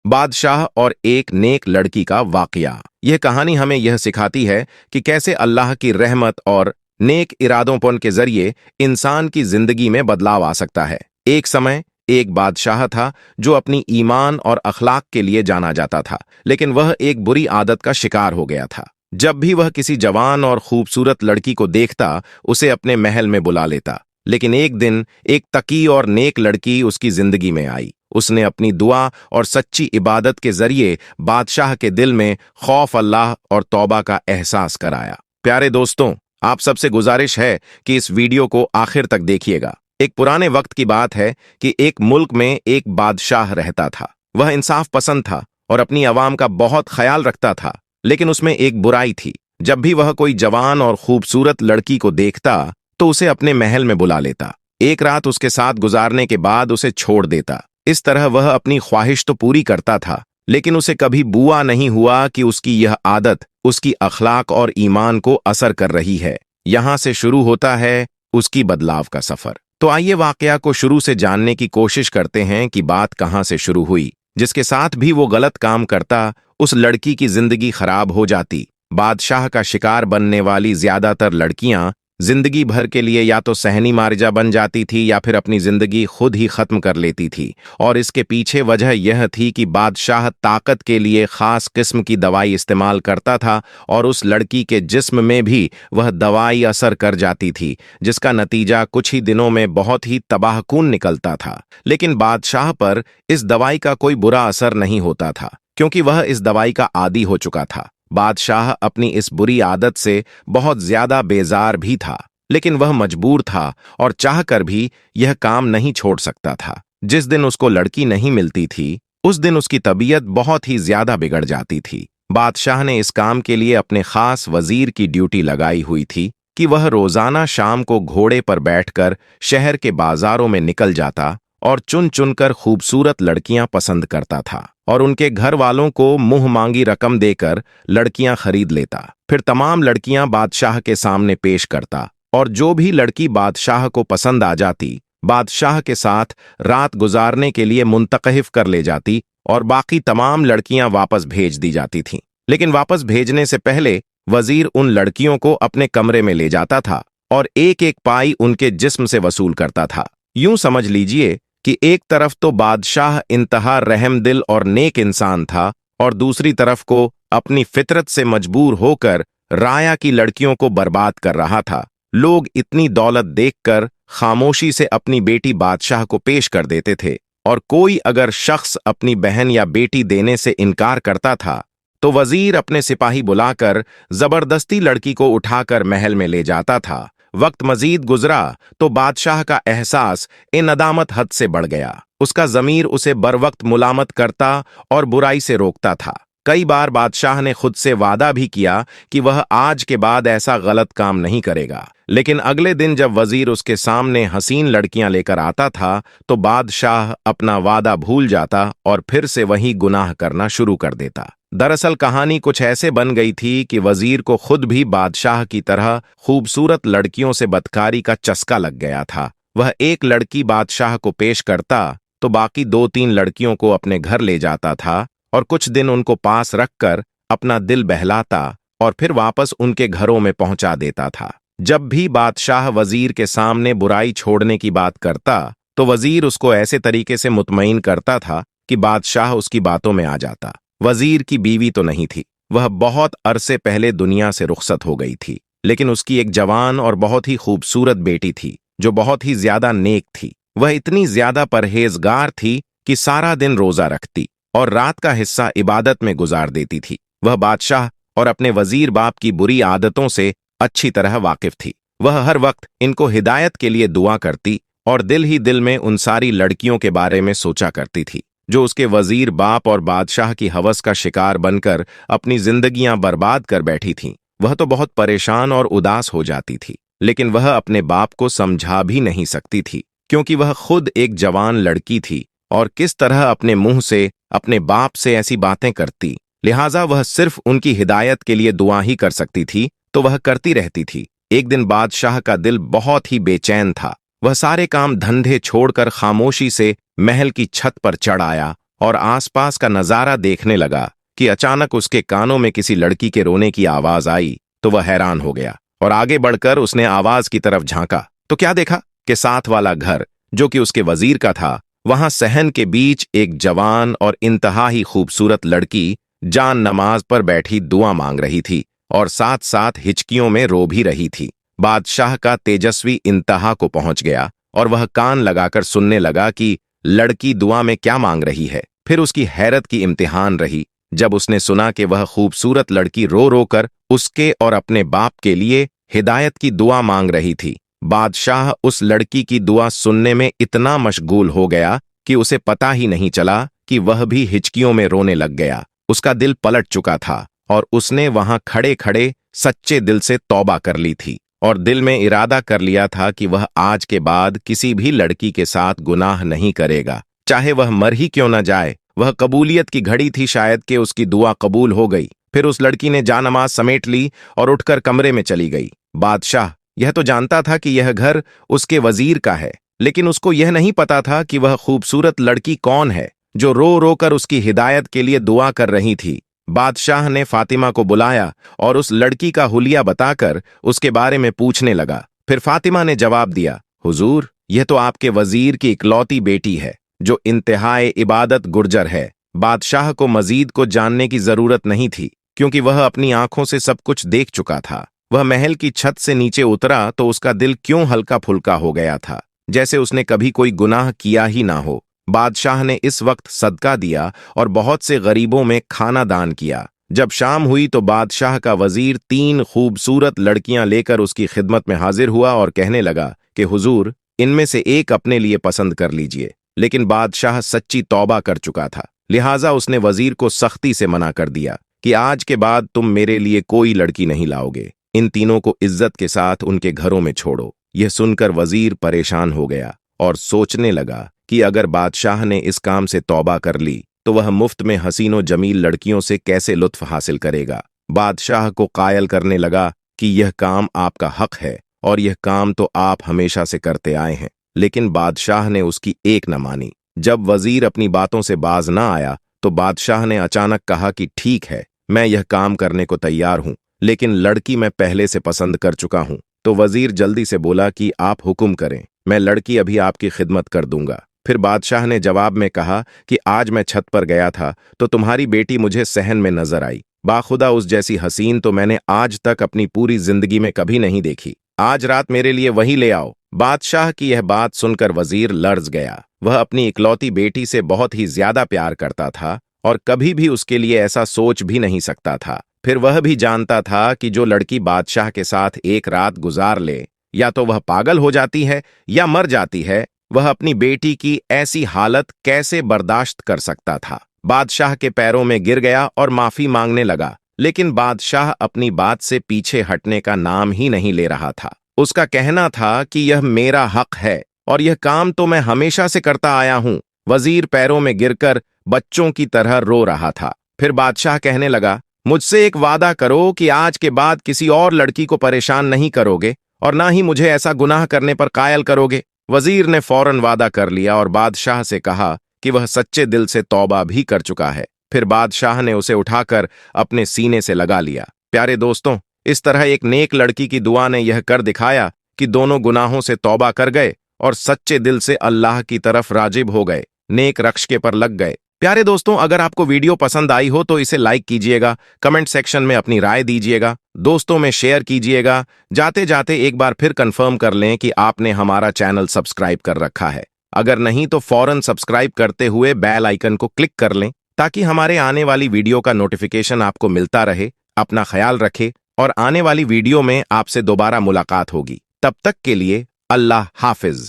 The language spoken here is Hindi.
बादशाह और एक नेक लड़की का वाकया। यह कहानी हमें यह सिखाती है कि कैसे अल्लाह की रहमत और नेक इरादोंपन के जरिए इंसान की जिंदगी में बदलाव आ सकता है। एक समय एक बादशाह था जो अपनी ईमान और अखलाक के लिए जाना जाता था, लेकिन वह एक बुरी आदत का शिकार हो गया था। जब भी वह किसी जवान और खूबसूरत लड़की को देखता, उसे अपने महल में बुला लेता। लेकिन एक दिन एक तकी और नेक लड़की उसकी जिंदगी में आई। उसने अपनी दुआ और सच्ची इबादत के जरिए बादशाह के दिल में खौफ अल्लाह और तौबा का एहसास कराया। प्यारे दोस्तों, आप सबसे गुजारिश है कि इस वीडियो को आखिर तक देखिएगा। एक पुराने वक्त की बात है कि एक मुल्क में एक बादशाह रहता था। वह इंसाफ पसंद था और अपनी आवाम का बहुत ख्याल रखता था, लेकिन उसमें एक बुराई थी। जब भी वह कोई जवान और खूबसूरत लड़की को देखता तो उसे अपने महल में बुला लेता। एक रात उसके साथ गुजारने के बाद उसे छोड़ देता। इस तरह वह अपनी ख्वाहिश तो पूरी करता था, लेकिन उसे कभी बुआ नहीं हुआ कि उसकी यह आदत उसकी अखलाक और ईमान को असर कर रही है। यहां से शुरू होता है उसकी बदलाव का सफर। तो आइए वाकया को शुरू से जानने की कोशिश करते हैं कि बात कहां से शुरू हुई। जिसके साथ भी वो गलत काम करता, उस लड़की की जिंदगी खराब हो जाती। बादशाह का शिकार बनने वाली ज्यादातर लड़कियां जिंदगी भर के लिए या तो सहनी मारिजा बन जाती थी या फिर अपनी जिंदगी खुद ही खत्म कर लेती थी। और इसके पीछे वजह यह थी कि बादशाह ताकत के लिए खास किस्म की दवाई इस्तेमाल करता था और उस लड़की के जिस्म में भी वह दवाई असर कर जाती थी, जिसका नतीजा कुछ ही दिनों में बहुत ही तबाहकुन निकलता था। लेकिन बादशाह पर इस दवाई का कोई बुरा असर नहीं होता था, क्योंकि वह इस दवाई का आदी हो चुका था। बादशाह अपनी इस बुरी आदत से बहुत ज्यादा बेजार भी था, लेकिन वह मजबूर था और चाहकर भी यह काम नहीं छोड़ सकता था। जिस दिन उसको लड़की नहीं मिलती थी, उस दिन उसकी तबीयत बहुत ही ज्यादा बिगड़ जाती थी। बादशाह ने इस काम के लिए अपने खास वजीर की ड्यूटी लगाई हुई थी कि वह रोजाना शाम को घोड़े पर बैठकर शहर के बाजारों में निकल जाता और चुन चुनकर खूबसूरत लड़कियां पसंद करता था और उनके घर वालों को मुंह मांगी रकम देकर लड़कियां खरीद लेता। फिर तमाम लड़कियां बादशाह के सामने पेश करता और जो भी लड़की बादशाह को पसंद आ जाती, बादशाह के साथ रात गुजारने के लिए मुंतखब कर ले जाती और बाकी तमाम लड़कियां वापस भेज दी जाती थीं। लेकिन वापस भेजने से पहले वजीर उन लड़कियों को अपने कमरे में ले जाता था और एक एक पाई उनके जिस्म से वसूल करता था। यूं समझ लीजिए कि एक तरफ तो बादशाह इंतहा रहमदिल और नेक इंसान था और दूसरी तरफ को अपनी फितरत से मजबूर होकर राया की लड़कियों को बर्बाद कर रहा था। लोग इतनी दौलत देखकर खामोशी से अपनी बेटी बादशाह को पेश कर देते थे और कोई अगर शख्स अपनी बहन या बेटी देने से इनकार करता था तो वजीर अपने सिपाही बुलाकर जबरदस्ती लड़की को उठाकर महल में ले जाता था। वक्त मजीद गुजरा तो बादशाह का एहसास नदामत हद से बढ़ गया। उसका जमीर उसे बरवक्त मुलामत करता और बुराई से रोकता था। कई बार बादशाह ने खुद से वादा भी किया कि वह आज के बाद ऐसा गलत काम नहीं करेगा, लेकिन अगले दिन जब वजीर उसके सामने हसीन लड़कियां लेकर आता था तो बादशाह अपना वादा भूल जाता और फिर से वही गुनाह करना शुरू कर देता। दरअसल कहानी कुछ ऐसे बन गई थी कि वजीर को खुद भी बादशाह की तरह खूबसूरत लड़कियों से बदकारी का चस्का लग गया था। वह एक लड़की बादशाह को पेश करता तो बाकी 2-3 लड़कियों को अपने घर ले जाता था और कुछ दिन उनको पास रखकर अपना दिल बहलाता और फिर वापस उनके घरों में पहुंचा देता था। जब भी बादशाह वजीर के सामने बुराई छोड़ने की बात करता तो वजीर उसको ऐसे तरीके से मुतमईन करता था कि बादशाह उसकी बातों में आ जाता। वजीर की बीवी तो नहीं थी, वह बहुत अरसे पहले दुनिया से रुखसत हो गई थी, लेकिन उसकी एक जवान और बहुत ही खूबसूरत बेटी थी जो बहुत ही ज्यादा नेक थी। वह इतनी ज्यादा परहेजगार थी कि सारा दिन रोजा रखती और रात का हिस्सा इबादत में गुजार देती थी। वह बादशाह और अपने वजीर बाप की बुरी आदतों से अच्छी तरह वाकिफ थी। वह हर वक्त इनको हिदायत के लिए दुआ करती और दिल ही दिल में उन सारी लड़कियों के बारे में सोचा करती थी जो उसके वजीर बाप और बादशाह की हवस का शिकार बनकर अपनी जिंदगियां बर्बाद कर बैठी थीं। वह तो बहुत परेशान और उदास हो जाती थी, लेकिन वह अपने बाप को समझा भी नहीं सकती थी, क्योंकि वह खुद एक जवान लड़की थी और किस तरह अपने मुंह से अपने बाप से ऐसी बातें करती। लिहाजा वह सिर्फ उनकी हिदायत के लिए दुआ ही कर सकती थी, तो वह करती रहती थी। एक दिन बादशाह का दिल बहुत ही बेचैन था। वह सारे काम धंधे छोड़कर खामोशी से महल की छत पर चढ़ आया और आसपास का नजारा देखने लगा कि अचानक उसके कानों में किसी लड़की के रोने की आवाज आई तो वह हैरान हो गया और आगे बढ़कर उसने आवाज की तरफ झांका तो क्या देखा कि साथ वाला घर, जो कि उसके वजीर का था, वहां सहन के बीच एक जवान और इंतहा ही खूबसूरत लड़की जान नमाज पर बैठी दुआ मांग रही थी और साथ साथ हिचकियों में रो भी रही थी। बादशाह का तेजस्वी इंतहा को पहुंच गया और वह कान लगाकर सुनने लगा कि लड़की दुआ में क्या मांग रही है। फिर उसकी हैरत की इम्तिहान रही जब उसने सुना कि वह खूबसूरत लड़की रो रो कर उसके और अपने बाप के लिए हिदायत की दुआ मांग रही थी। बादशाह उस लड़की की दुआ सुनने में इतना मशगूल हो गया कि उसे पता ही नहीं चला कि वह भी हिचकियों में रोने लग गया। उसका दिल पलट चुका था और उसने वहां खड़े खड़े सच्चे दिल से तौबा कर ली थी और दिल में इरादा कर लिया था कि वह आज के बाद किसी भी लड़की के साथ गुनाह नहीं करेगा, चाहे वह मर ही क्यों न जाए। वह कबूलियत की घड़ी थी शायद कि उसकी दुआ कबूल हो गई। फिर उस लड़की ने जानमाज समेट ली और उठकर कमरे में चली गई। बादशाह यह तो जानता था कि यह घर उसके वजीर का है, लेकिन उसको यह नहीं पता था कि वह खूबसूरत लड़की कौन है जो रो रो कर उसकी हिदायत के लिए दुआ कर रही थी। बादशाह ने फातिमा को बुलाया और उस लड़की का हुलिया बताकर उसके बारे में पूछने लगा। फिर फातिमा ने जवाब दिया, हुजूर, यह तो आपके वजीर की इकलौती बेटी है जो इंतहाए इबादत गुर्जर है। बादशाह को मजीद को जानने की जरूरत नहीं थी क्योंकि वह अपनी आंखों से सब कुछ देख चुका था। वह महल की छत से नीचे उतरा तो उसका दिल क्यों हल्का फुल्का हो गया था, जैसे उसने कभी कोई गुनाह किया ही ना हो। बादशाह ने इस वक्त सदका दिया और बहुत से गरीबों में खाना दान किया। जब शाम हुई तो बादशाह का वजीर 3 खूबसूरत लड़कियां लेकर उसकी खिदमत में हाजिर हुआ और कहने लगा कि हुजूर, इनमें से एक अपने लिए पसंद कर लीजिए। लेकिन बादशाह सच्ची तौबा कर चुका था, लिहाजा उसने वजीर को सख्ती से मना कर दिया कि आज के बाद तुम मेरे लिए कोई लड़की नहीं लाओगे। इन तीनों को इज्जत के साथ उनके घरों में छोड़ो। यह सुनकर वजीर परेशान हो गया और सोचने लगा कि अगर बादशाह ने इस काम से तौबा कर ली तो वह मुफ्त में हसीनो जमील लड़कियों से कैसे लुत्फ हासिल करेगा। बादशाह को कायल करने लगा कि यह काम आपका हक है और यह काम तो आप हमेशा से करते आए हैं। लेकिन बादशाह ने उसकी एक न मानी। जब वजीर अपनी बातों से बाज ना आया तो बादशाह ने अचानक कहा कि ठीक है, मैं यह काम करने को तैयार हूं, लेकिन लड़की मैं पहले से पसंद कर चुका हूं। तो वजीर जल्दी से बोला कि आप हुक्म करें, मैं लड़की अभी आपकी खिदमत कर दूंगा। फिर बादशाह ने जवाब में कहा कि आज मैं छत पर गया था तो तुम्हारी बेटी मुझे सहन में नजर आई। बाखुदा उस जैसी हसीन तो मैंने आज तक अपनी पूरी जिंदगी में कभी नहीं देखी। आज रात मेरे लिए वही ले आओ। बादशाह की यह बात सुनकर वजीर लर्ज गया। वह अपनी इकलौती बेटी से बहुत ही ज्यादा प्यार करता था और कभी भी उसके लिए ऐसा सोच भी नहीं सकता था। फिर वह भी जानता था कि जो लड़की बादशाह के साथ एक रात गुजार ले, या तो वह पागल हो जाती है या मर जाती है। वह अपनी बेटी की ऐसी हालत कैसे बर्दाश्त कर सकता था। बादशाह के पैरों में गिर गया और माफी मांगने लगा, लेकिन बादशाह अपनी बात से पीछे हटने का नाम ही नहीं ले रहा था। उसका कहना था कि यह मेरा हक है और यह काम तो मैं हमेशा से करता आया हूं। वजीर पैरों में गिरकर बच्चों की तरह रो रहा था। फिर बादशाह कहने लगा, मुझसे एक वादा करो कि आज के बाद किसी और लड़की को परेशान नहीं करोगे और ना ही मुझे ऐसा गुनाह करने पर कायल करोगे। वजीर ने फौरन वादा कर लिया और बादशाह से कहा कि वह सच्चे दिल से तौबा भी कर चुका है। फिर बादशाह ने उसे उठाकर अपने सीने से लगा लिया। प्यारे दोस्तों, इस तरह एक नेक लड़की की दुआ ने यह कर दिखाया कि दोनों गुनाहों से तौबा कर गए और सच्चे दिल से अल्लाह की तरफ राजिब हो गए, नेक रख्शे पर लग गए। प्यारे दोस्तों, अगर आपको वीडियो पसंद आई हो तो इसे लाइक कीजिएगा, कमेंट सेक्शन में अपनी राय दीजिएगा, दोस्तों में शेयर कीजिएगा। जाते जाते एक बार फिर कंफर्म कर लें कि आपने हमारा चैनल सब्सक्राइब कर रखा है। अगर नहीं तो फौरन सब्सक्राइब करते हुए बेल आइकन को क्लिक कर लें ताकि हमारे आने वाली वीडियो का नोटिफिकेशन आपको मिलता रहे। अपना ख्याल रखें और आने वाली वीडियो में आपसे दोबारा मुलाकात होगी। तब तक के लिए अल्लाह हाफिज।